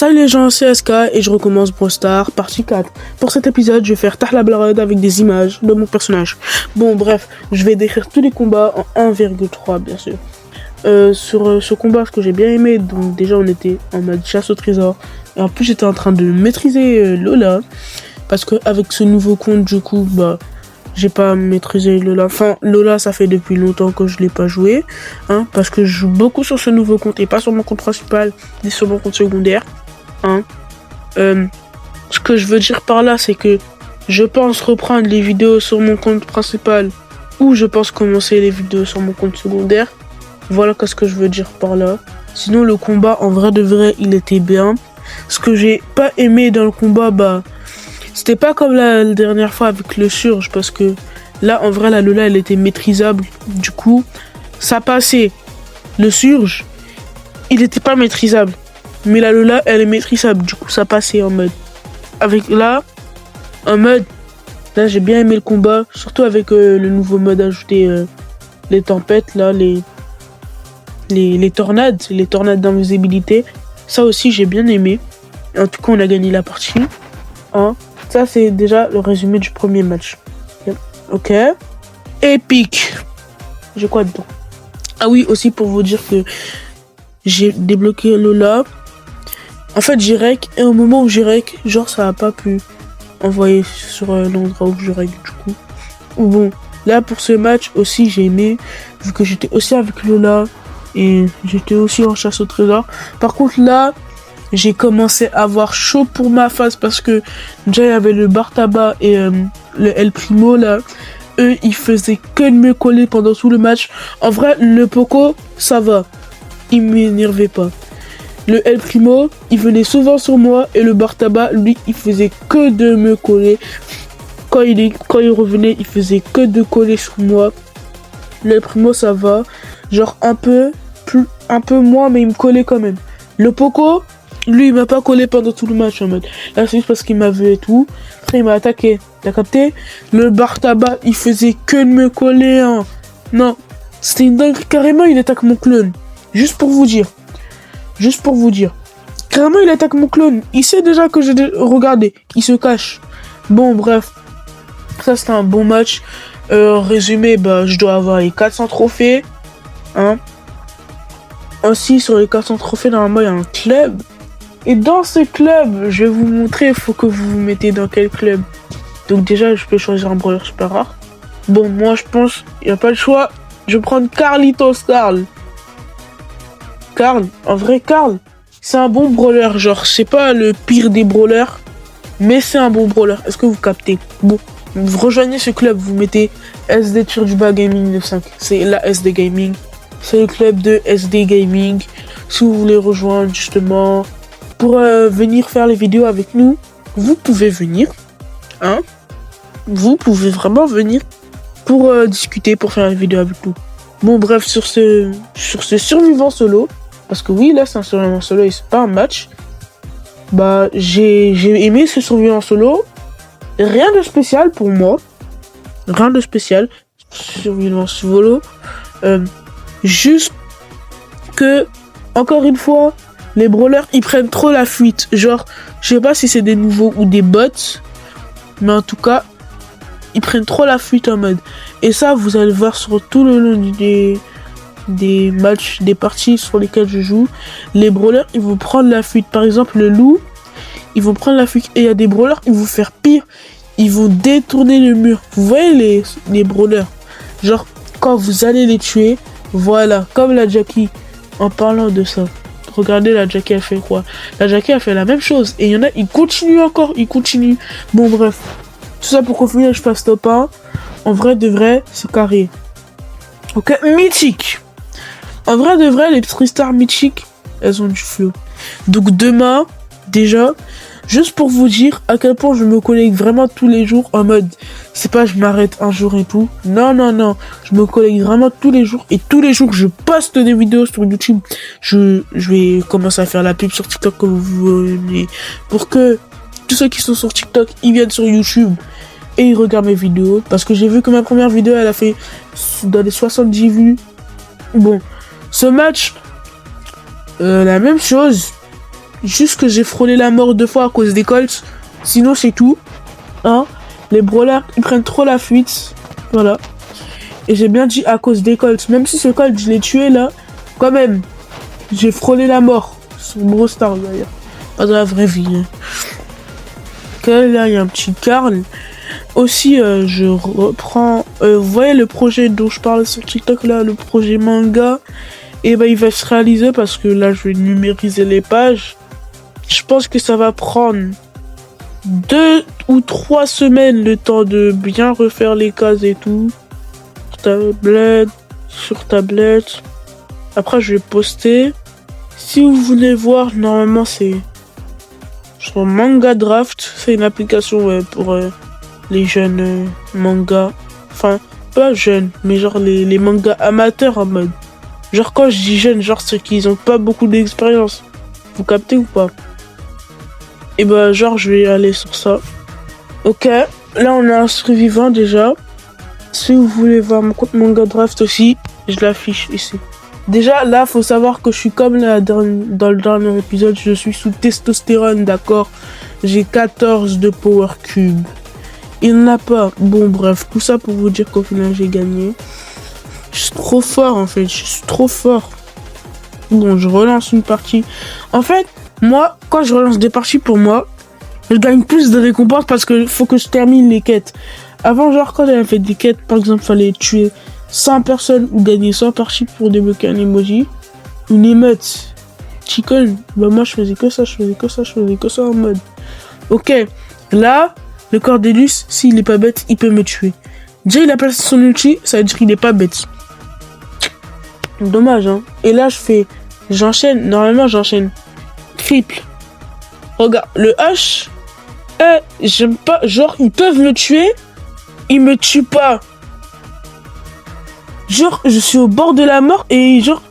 Salut les gens, c'est SK et je recommence Brawl Stars partie 4. Pour cet épisode, je vais faire Tahla Blarod avec des images de mon personnage. Bon bref, je vais décrire tous les combats en 1,3 bien sûr. Sur ce combat, ce que j'ai bien aimé, donc déjà on était en mode chasse au trésor. Et en plus j'étais en train de maîtriser Lola. Parce que avec ce nouveau compte du coup, j'ai pas maîtrisé Lola. Enfin, Lola, ça fait depuis longtemps que je l'ai pas joué. Parce que je joue beaucoup sur ce nouveau compte et pas sur mon compte principal, ni sur mon compte secondaire. Ce que je veux dire par là, c'est que je pense reprendre les vidéos sur mon compte principal ou je pense commencer les vidéos sur mon compte secondaire. Voilà qu'est-ce que je veux dire par là. Sinon, le combat, en vrai de vrai, il était bien. Ce que j'ai pas aimé dans le combat, c'était pas comme la dernière fois avec le Surge, parce que là, en vrai, la Lola, elle était maîtrisable. Du coup, ça passait. Le Surge, il était pas maîtrisable. Mais la Lola, elle est maîtrisable. Du coup, ça passait en mode. Là, j'ai bien aimé le combat. Surtout avec le nouveau mode ajouté, les tempêtes, là, les tornades. Les tornades d'invisibilité. Ça aussi, j'ai bien aimé. En tout cas, on a gagné la partie. Ça, c'est déjà le résumé du premier match. Ok. Épique. J'ai quoi dedans? Ah oui, aussi pour vous dire que j'ai débloqué Lola. En fait, j'ai rec. Et au moment où j'ai rec, genre, ça a pas pu envoyer sur l'endroit où je rec, du coup. Ou bon, là, pour ce match aussi, j'ai aimé. Vu que j'étais aussi avec Lola. Et j'étais aussi en chasse au trésor. Par contre, là, j'ai commencé à avoir chaud pour ma face parce que déjà il y avait le Bartaba et le El Primo là. Eux, ils faisaient que de me coller pendant tout le match. En vrai, le Poco, ça va. Il m'énervait pas. Le El Primo, il venait souvent sur moi et le Bartaba, lui, il faisait que de me coller. Quand il revenait, il faisait que de coller sur moi. Le El Primo, ça va. Genre un peu moins, mais il me collait quand même. Le Poco, lui, il m'a pas collé pendant tout le match en mode. Là, c'est juste parce qu'il m'a vu et tout. Après, il m'a attaqué. T'as capté? Le Bartaba, il faisait que de me coller. Non, c'était une dingue. Carrément, il attaque mon clone. Juste pour vous dire. Carrément, il attaque mon clone. Il sait déjà que j'ai regardé. Il se cache. Bon, bref. Ça, c'était un bon match. Résumé, je dois avoir les 400 trophées. Aussi, sur les 400 trophées, normalement, il y a un club. Et dans ce club, je vais vous montrer, il faut que vous vous mettez dans quel club. Donc déjà, je peux choisir un brawler super rare. Bon, moi, je pense, il n'y a pas le choix. Je vais prendre Carlitos Carl. En vrai, Carl, c'est un bon brawler. Genre, c'est pas le pire des brawlers, mais c'est un bon brawler. Est-ce que vous captez? Bon, vous rejoignez ce club, vous mettez SD Turduba Gaming 95. C'est la SD Gaming. C'est le club de SD Gaming. Si vous voulez rejoindre, justement, pour venir faire les vidéos avec nous, vous pouvez venir. Vous pouvez vraiment venir pour discuter, pour faire les vidéos avec nous. Bon, bref, sur ce survivant solo, parce que oui, là, c'est un survivant solo et c'est pas un match. J'ai aimé ce survivant solo. Rien de spécial pour moi. Rien de spécial. Survivant solo. Juste que, encore une fois, les brawlers, ils prennent trop la fuite. Genre, je sais pas si c'est des nouveaux ou des bots. Mais en tout cas, ils prennent trop la fuite en mode. Et ça, vous allez voir sur tout le long des matchs, des parties sur lesquelles je joue. Les brawlers, ils vont prendre la fuite. Par exemple, le loup, ils vont prendre la fuite. Et il y a des brawlers, ils vont faire pire. Ils vont détourner le mur. Vous voyez les brawlers. Genre, quand vous allez les tuer, voilà, comme la Jackie. En parlant de ça. Regardez, la Jackie, elle fait quoi? La Jackie, elle fait la même chose. Et il y en a, ils continuent encore. Bon, bref. Tout ça pour confirmer, je passe top 1. En vrai, de vrai, c'est carré. Ok, mythique. En vrai, de vrai, les petites stars mythiques, elles ont du flow. Donc, demain, déjà, juste pour vous dire à quel point je me connecte vraiment tous les jours en mode, c'est pas je m'arrête un jour et tout. Non. Je me connecte vraiment tous les jours et tous les jours je poste des vidéos sur YouTube. Je vais commencer à faire la pub sur TikTok comme vous voulez. Pour que tous ceux qui sont sur TikTok, ils viennent sur YouTube et ils regardent mes vidéos. Parce que j'ai vu que ma première vidéo, elle a fait dans les 70 vues. Bon, ce match, la même chose. juste que j'ai frôlé la mort 2 fois à cause des Colts. Sinon, c'est tout. Hein? Les brawlers, ils prennent trop la fuite. Voilà. Et j'ai bien dit à cause des Colts. Même si ce Colt, je l'ai tué là, quand même, j'ai frôlé la mort. Sur Brawl Stars d'ailleurs. Pas dans la vraie vie. Hein. Okay, là, il y a un petit Carl. Aussi, je reprends... vous voyez le projet dont je parle sur TikTok là, le projet manga. Et ben, il va se réaliser parce que là, je vais numériser les pages. Je pense que ça va prendre 2 ou 3 semaines le temps de bien refaire les cases et tout. Sur tablette. Après, je vais poster. Si vous voulez voir, normalement, c'est sur Manga Draft. C'est une application pour les jeunes mangas. Enfin, pas jeunes, mais genre les mangas amateurs en mode. Genre, quand je dis jeunes, genre ceux qui ont pas beaucoup d'expérience. Vous captez ou pas? Et bah, genre, je vais aller sur ça. Ok, là, on a un survivant déjà. Si vous voulez voir mon compte Manga Draft aussi, je l'affiche ici. Déjà, là, faut savoir que je suis comme dans le dernier épisode, je suis sous testostérone, d'accord? J'ai 14 de Power Cube. Il n'a pas. Bon, bref, tout ça pour vous dire qu'au final, j'ai gagné. Je suis trop fort, en fait. Je suis trop fort. Bon, je relance une partie. En fait, moi, quand je relance des parties pour moi, je gagne plus de récompenses parce que faut que je termine les quêtes. Avant, genre, quand j'avais fait des quêtes, par exemple, fallait tuer 100 personnes ou gagner 100 parties pour débloquer un emoji. Une emote. Chicken. Bah, moi, je faisais que ça en mode. Ok. Là, le Cordelius, s'il est pas bête, il peut me tuer. Déjà, il a placé son ulti, ça veut dire qu'il est pas bête. Dommage, hein. Et là, j'enchaîne. Normalement, j'enchaîne. Triple. Regarde, le H. J'aime pas. Genre, ils peuvent me tuer. Ils me tuent pas. Genre, je suis au bord de la mort et genre,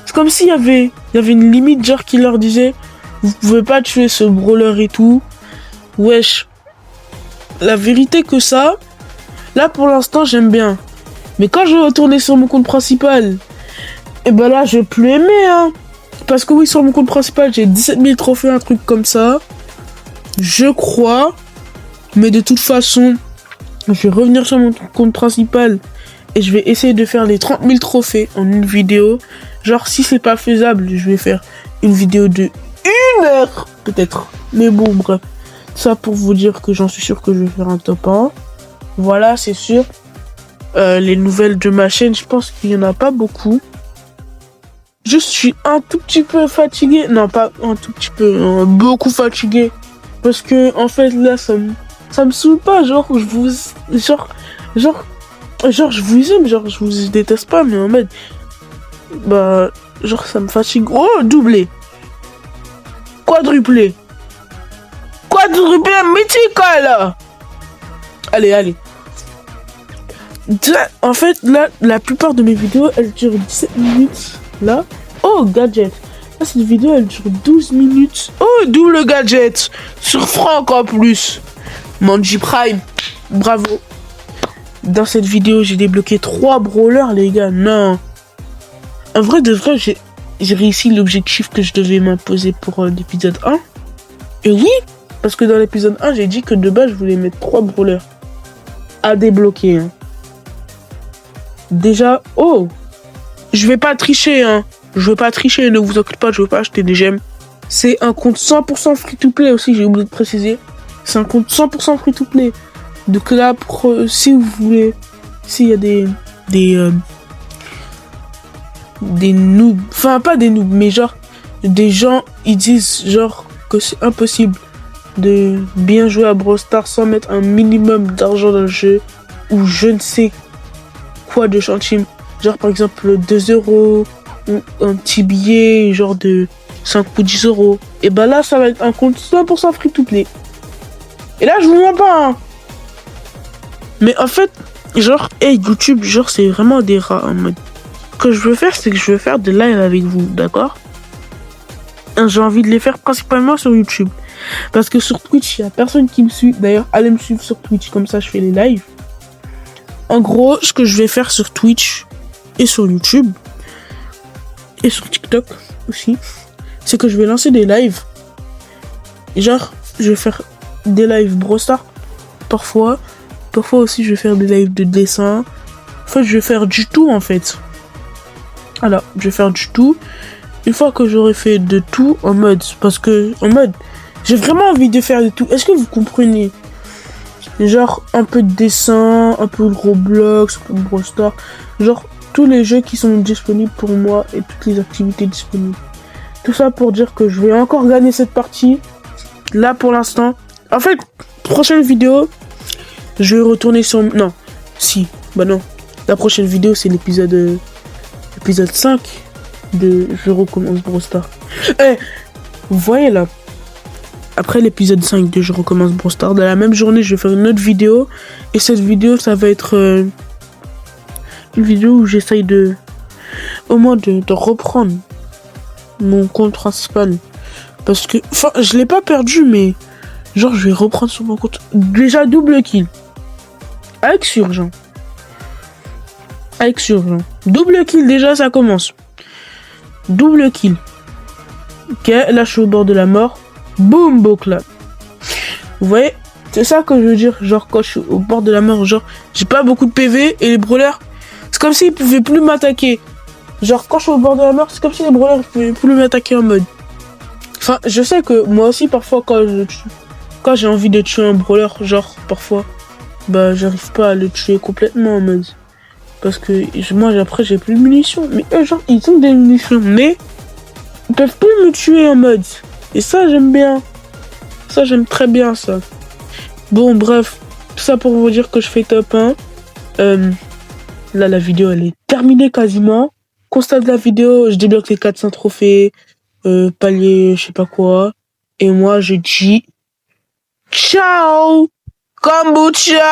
c'est comme s'il y avait une limite, genre, qui leur disait, vous pouvez pas tuer ce brawler et tout. Wesh. La vérité que ça, là, pour l'instant, j'aime bien. Mais quand je vais retourner sur mon compte principal, et ben là, je vais plus aimer, hein. Parce que oui, sur mon compte principal, j'ai 17 000 trophées, un truc comme ça. Je crois. Mais de toute façon, je vais revenir sur mon compte principal et je vais essayer de faire les 30 000 trophées en une vidéo. Genre, si c'est pas faisable, je vais faire une vidéo de 1 heure, peut-être. Mais bon, bref. Ça pour vous dire que j'en suis sûr que je vais faire un top 1. Voilà, c'est sûr. Les nouvelles de ma chaîne, je pense qu'il y en a pas beaucoup. Je suis un tout petit peu fatigué. Non, pas un tout petit peu, beaucoup fatigué. Parce que, en fait, là, ça me saoule pas. Genre, je vous aime, genre, je vous déteste pas, mais en mode, bah, genre, ça me fatigue. Oh, doublé. Quadruplé, mythical. Allez. En fait, là, la plupart de mes vidéos, elles durent 17 minutes. Là. Oh, gadget. Là, cette vidéo, elle dure 12 minutes. Oh, double gadget. Sur Franck en plus. Manji Prime. Bravo. Dans cette vidéo, j'ai débloqué 3 brawlers, les gars. Non. En vrai, de vrai, j'ai réussi l'objectif que je devais m'imposer pour l'épisode 1. Et oui, parce que dans l'épisode 1, j'ai dit que de base, je voulais mettre 3 brawlers à débloquer. Hein. Déjà, oh, je vais pas tricher, hein. Je veux pas tricher, ne vous inquiétez pas, je veux pas acheter des gemmes. C'est un compte 100% free-to-play aussi, j'ai oublié de préciser. C'est un compte 100% free-to-play. Donc là, si vous voulez, s'il y a des noobs, enfin pas des noobs, mais genre des gens, ils disent genre que c'est impossible de bien jouer à Brawl Stars sans mettre un minimum d'argent dans le jeu ou je ne sais quoi de centimes. Genre par exemple 2 € ou un petit billet genre de 5 ou 10 €. Et bah là, ça va être un compte 100% free-to-play. Et là, je vous mens pas, hein. Mais en fait, genre, YouTube, genre, c'est vraiment des rats en mode. Ce que je veux faire, c'est que je veux faire des lives avec vous, d'accord? J'ai envie de les faire principalement sur YouTube. Parce que sur Twitch, il n'y a personne qui me suit. D'ailleurs, allez me suivre sur Twitch, comme ça je fais les lives. En gros, ce que je vais faire sur Twitch et sur YouTube et sur TikTok aussi, c'est que je vais lancer des lives. Genre, je vais faire des lives Brawl Stars parfois. Parfois aussi, je vais faire des lives de dessin. En fait, je vais faire du tout, en fait. Alors, je vais faire du tout. Une fois que j'aurai fait de tout, j'ai vraiment envie de faire de tout. Est-ce que vous comprenez? Genre, un peu de dessin, un peu de Roblox, un peu de Brawl Stars. Genre, tous les jeux qui sont disponibles pour moi et toutes les activités disponibles. Tout ça pour dire que je vais encore gagner cette partie. Là, pour l'instant. En fait, prochaine vidéo, je vais retourner sur... Non. Si. Bah non. La prochaine vidéo, c'est l'épisode 5 de Je recommence Brawl Stars. Vous voyez là. Après l'épisode 5 de Je recommence Brawl Stars, dans la même journée, je vais faire une autre vidéo. Et cette vidéo, ça va être une vidéo où j'essaye au moins de reprendre mon compte principal. Parce que, enfin, je l'ai pas perdu, mais genre, je vais reprendre sur mon compte. Déjà, double kill. Avec Surgeon. Double kill, déjà, ça commence. Double kill. Ok, là, je suis au bord de la mort. Boum, Bocla. Vous voyez, c'est ça que je veux dire. Genre, quand je suis au bord de la mort, genre, j'ai pas beaucoup de PV et les brawlers, c'est comme s'ils pouvaient plus m'attaquer. Genre, quand je suis au bord de la mort, c'est comme si les brawlers pouvaient plus m'attaquer en mode. Enfin, je sais que moi aussi, parfois, quand j'ai envie de tuer un brawler, genre, parfois, bah, j'arrive pas à le tuer complètement en mode. Parce que moi, après, j'ai plus de munitions. Mais eux, genre, ils ont des munitions. Mais ils peuvent plus me tuer en mode. Et ça, j'aime bien. Ça, j'aime très bien, ça. Bon, bref. Tout ça pour vous dire que je fais top 1. Là, la vidéo, elle est terminée quasiment. Constat de la vidéo, je débloque les 400 trophées. Palier, je sais pas quoi. Et moi, je dis... Ciao Kombucha.